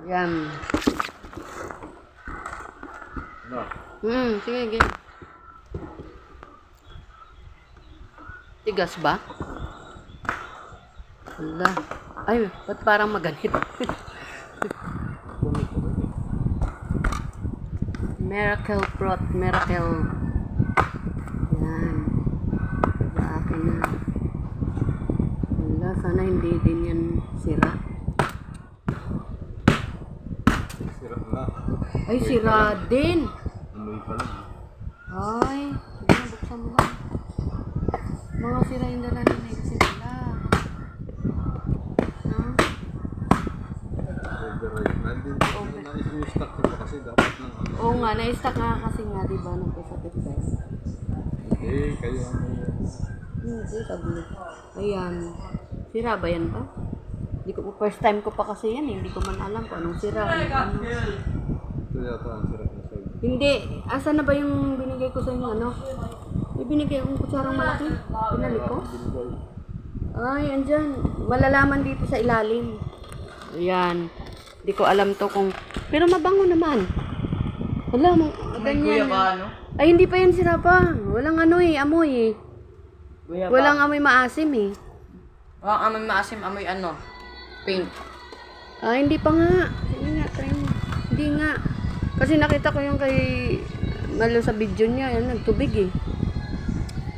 Yan. No. Sige, sige. Tigas ba? Wala. Ay, ba't parang maganit? Miracle Prot, Miracle. Yan. Sa akin na. Wala, sana hindi din yan sira. Sira na. Ay, sira din. Amoy pa lang. Ay, sige, buksan mo lang. Mga sira yung dala ni Nexi nila. Huh? Override. Nais mo yung stock nila kasi dapat ng ano. Oo nga, na-stock nga kasi nga, di ba, nung sa Pipes. Eh, kayo ano yun. Hindi, sabi. Ayan. Sira ba yan pa? Hindi ko, first time ko pa kasi yan, hindi ko man alam kung anong sira. Ano. Ito yata ang sira na sa'yo. Hindi, asa na ba yung binigay ko sa inyo, ano? May binigay akong kutsarang malaki. Pinalik ko. Ay, andyan. Malalaman dito sa ilalim. Ayan. Hindi ko alam to kung... Pero mabango naman. Wala, ganyan. Ano? Ay, hindi pa yan sira pa. Walang ano eh, amoy eh. Walang amoy maasim eh. Walang amoy maasim, amoy ano? Paint. Ah, hindi pa nga. Sige nga, try mo. Hindi nga. Kasi nakita ko yung kay Malo sa video niya, yan, nagtubig eh.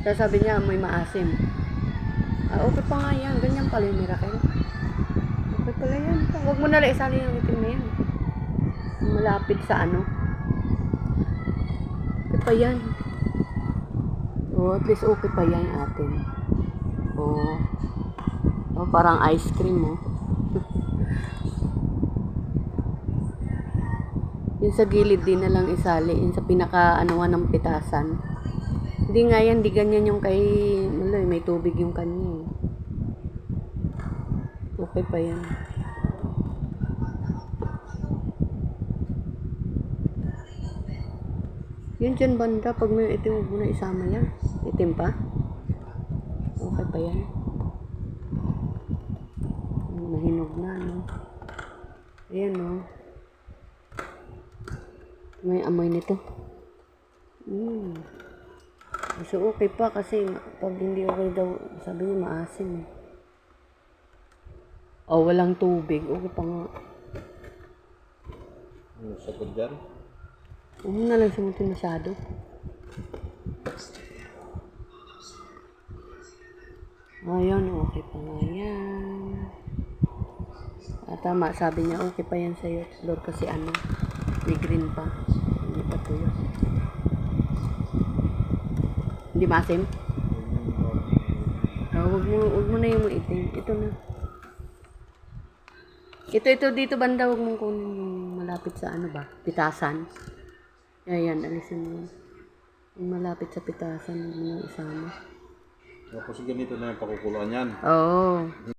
Kaya sabi niya, amoy maasim. Ah, okay pa nga yan. Ganyan pala yung Miracle. Okay pala yan. Huwag mo na lang isali yung itim na yan. Malapit sa ano. Okay pa yan. Oh, at least okay pa yan atin. Oh. Oh, parang ice cream oh. Yung sa gilid din na lang isali. Yung sa pinaka-anuan ng pitasan. Hindi nga yan, di ganyan yung kay Maloy, may tubig yung kanya eh. Okay pa yan. Yun dyan banda, pag may itim, huwag mo na isama yan. Itim pa? Okay pa yan. Mahinog na, no? Ayan, no? May amoy nito. So, okay pa kasi pag hindi okay daw, sabi niya maasim eh. Oh, walang tubig. Okay pa nga. Ano sagot dyan? Huwag mo na lang sumutin masyado. Ayun, okay pa nga yan. Tama, sabi niya, okay pa yan sa'yo, Lord, kasi ano, may green pa. Hindi pa tuyo. Hindi maasim? Huwag mo na yung itim. Ito na. Ito dito banda, huwag mong kunin yung malapit sa ano ba? Pitasan. Ayan, alisin mo. Yung malapit sa pitasan, huwag mo na isama. Tapos ganito na yung pakukuluan yan. Oo.